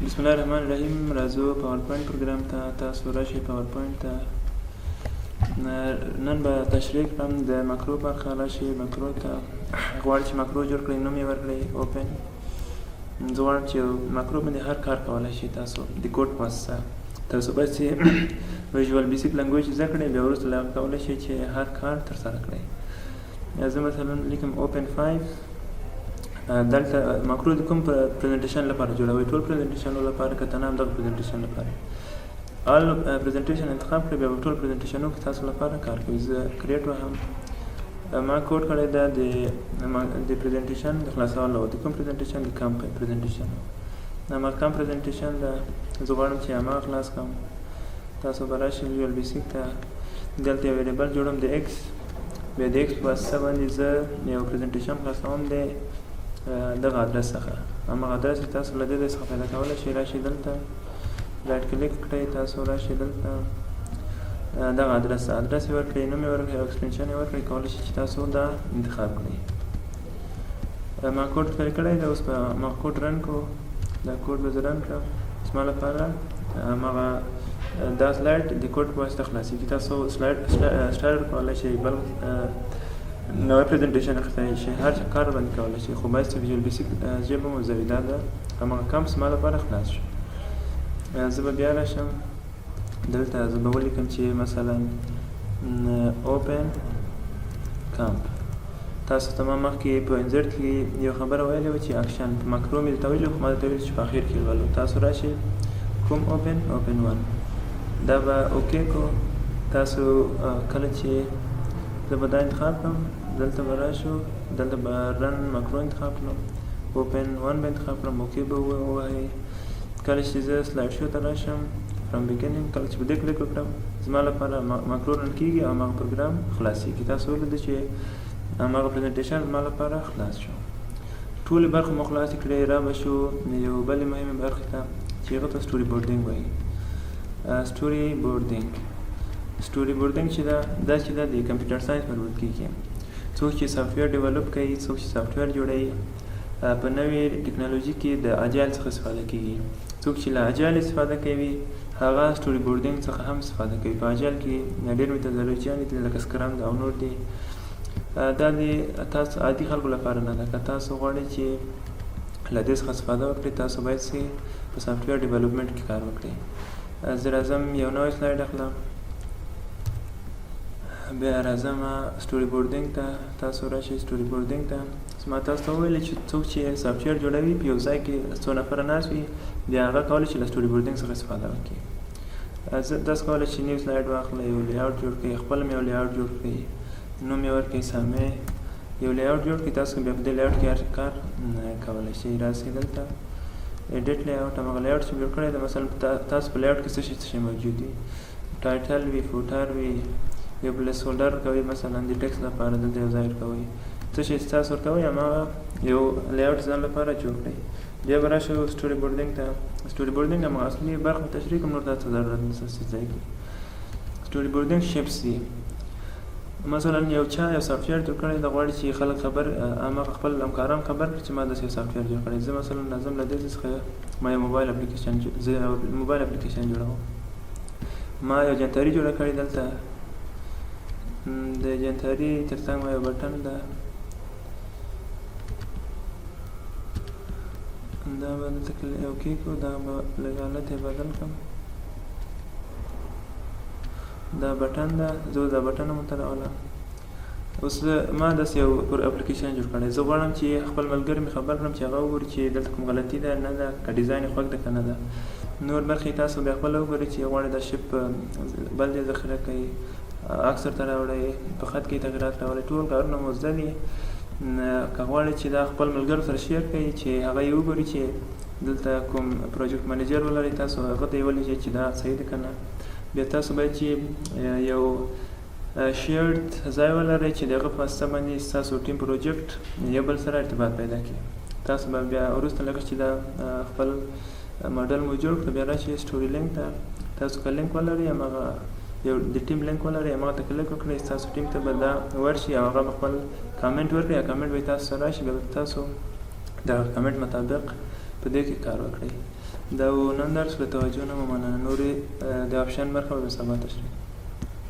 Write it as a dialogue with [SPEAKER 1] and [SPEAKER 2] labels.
[SPEAKER 1] بسم الله الرحمن الرحیم. راځو PowerPoint پروګرام ته. تاسو راشئ PowerPoint ته. نن به تشریح کړم د ماکرو برخه. راشئ ماکرو ته. غواړئ چې ماکرو جوړ کړئ، نوم یې ورکړئ اوپن. زه غواړم چې ماکرو باندې هر کار کولی شئ تاسو د کوډ په واسطه. تاسو باید چې ویژوال بیسیک لنګویج زده کړئ، بیا وروسته له هغه کولی شئ چې هر کار ترسره کړئ. زه مثلا لیکم اوپن 5. دلته ماکرو د کوم پریزنټیشن لپاره جوړوي؟ ټول پریزنټیشنونو لپاره، که تنه همدغه پریزنټیشن لپاره. آل پریزنټیشن انتخاب کړئ، بیا ټول پریزنټیشنونو کې تاسو لپاره کار کوي. زه کریټ وهم. ما کوډ کړی دا د پریزنټیشن د خلاصولو. د کوم پریزنټیشن؟ د کم پریزنټیشن. ما کم پریزنټیشن ده، زه غواړم چې هماغه خلاص کړم. تاسو به راشئ ویژوال بیسیک ته. دلته یو ویریبل جوړوم د ایکس. بیا د ایکس په واسطه باندې زه یو پریزنټیشن خلاصوم د دغه ادرس څخه. هماغه ادرس چې تاسو له دې څخه پیدا کولی شئ. راشئ دلته رایټ کلیک کړئ، تاسو راشئ دلته دغه ادرس یې ورکړئ، نوم یې ورکړئ او ایکسټنشن یې ورکړئ. کولی شئ چې تاسو دا انتخاب کړئ. ما کوډ فیل کړی دی، اوس به ما کوډ رن کړو. دا کوډ به زه رن کړم. زما لپاره هماغه دا سلایډ د کوډ په واسطه خلاصېږي. تاسو سلایډ سټارټ کولی شئ، بل نوی پریزنټیشن اخیستلی شئ، هر کار باندې کولی شئ، خو باید چې ویژوال بیسیک ژبه مو زده وي. دا ده هماغه کمپ زما لپاره خلاص شو. زه به بیا راشم دلته. زه به ولیکم چې مثلا اوپن کمپ. تاسو ته ما مخکې په انزرټ کې یو خبره ویلې وه چې اکشن په ماکرو مې درته ویلي، خو ما درته ویلي چې په اخر کې لولو. تاسو راشئ کوم اوپن 1 دا به اوکې کړو. تاسو کله چې زه به دا انتخاب کړم، دلته به راشو، دلته به رن ماکرو انتخاب کړم، اوپن 1 به انتخاب کړم، اوکې به ووایئ. کله چې زه سلایډ شو ته راشم فرام بیګینینګ، کله چې په دې کلیک وکړم زما لپاره ماکرو رن کېږي او هماغه پروګرام خلاصېږي. تاسو ولیدل چې هماغه پریزنټیشن زما لپاره خلاص شو. ټولې برخې مو خلاصې کړې. را به شو یو بلې مهمې برخې ته چې هغه ته سټوري بورډینګ وایي. سټوري بورډینګ چې دا چې د کمپیوټر ساینس مربوط کېږي. څوک چې سافټویر ډیولپ کوي، څوک چې سافټویر جوړوي، په نوې ټکنالوژي کې د اجایل څخه استفاده کېږي. څوک چې له اجایل استفاده کوي هغه سټوري بورډینګ څخه هم استفاده کوي. په اجایل کې ډېر میتودولوژیانې دي لکه سکرم او نور دي. دا د تاسو عادي خلکو لپاره نه ده. که تاسو غواړئ چې له دې څخه استفاده وکړئ، تاسو باید چې په سافټویر ډیولپمنټ کې کار وکړئ. زه راځم یو نوی سلایډ اخلم، بیا راځم سټوري بورډینګ ته. تاسو راشئ سټوري بورډینګ ته. ما تاسو ته وویل چې څوک چې سافټویر جوړوي په یو ځای کې څو نفره ناست وي، بیا هغه کولی شي له سټوري بورډینګ څخه استفاده وکړي. زه داسې کولی شئ نیو سلایډ واخلئ، یو لیاوټ جوړ کړئ، خپل مې یو لیاوټ جوړ کړئ، نوم یې ورکړئ سامع، یو لیاوټ جوړ کړئ. تاسو بیا په دې لیاوټ کې هر کار کولی شئ. راشئ دلته ایډیټ لیاوټ. هماغه لیاوټ چې جوړ کړی دی، مثلا تاسو په لیاوټ کې څه شی موجود وي، ټایټل وي، فوټر وي، یو پلیس هولډر کوي، مثلا د ټیکس لپاره دلته یو ځای کوي، څه شی تاسو ورته وایي هماغه یو لیاوټ ځان لپاره جوړ کړئ. بیا به راشئ سټوري بورډینګ ته. سټوري بورډینګ هماغه اصلي برخه تشریح کوم، نور تاسو ضرورت نشته چې ځای کړئ. سټوري بورډینګ شیپس دي. مثلا یو چا یو سافټویر جوړ کړی دی، غواړي چې خلک هماغه خپل همکاران خبر کړي چې ما داسې یو سافټویر جوړ کړی. زه مثلا لازم له دې څخه ما یو موبایل اپلیکیشن جوړوم. ما یو جنتاري جوړه کړې. دلته د جنتاري تر څنګ ما یو بټن ده، دا به دلته اوکې کړو. دا به لږ حالت یې بدل کړم. دا بټن ده، زه دا بټن هم ورته راولم. اوس ما داسې یو اپلیکیشن جوړ کړی. زه غواړم چې خپل ملګري مې خبر کړم چې هغه وګوري چې دلته کوم غلطي ده نه ده، که ډیزاین یې خوښ ده که نه ده. نور برخې تاسو بیا خپله وګورئ چې غواړئ دا شیپ بل ځای ذخیره کوئ، اکثر ته راوړئ، په خط کې تغیرات راوړئ. ټول کارونه مو زده دي. که غواړئ چې دا خپل ملګرو سره شیر کړئ چې هغه یې وګوري چې دلته کوم پروجیکټ منیجر ولرئ، تاسو هغه ته یې ولیږئ چې دا صحیح ده که نه. بیا تاسو باید چې یو شیرډ ځای ولرئ چې د هغه په واسطه باندې ستاسو ټیم پروجیکټ یو بل سره ارتباط پیدا کړي. تاسو به بیا وروسته لکه چې دا خپل ماډل مو جوړ کړو، بیا راشئ سټوري لینک ته. تاسو که لینک ولرئ، هماغه یو د ټیم لینک ولرئ، هماغه ته کلیک وکړئ، ستاسو ټیم ته به دا ورشي او هغه به خپل کامنټ ورکړي. کامنټ به تاسو سره راشي، بیا تاسو د کامنټ مطابق په دې کې کار وکړئ. دا و نن درس له توجه نه مو مننه. نورې د آپشن برخه به سبا تشریح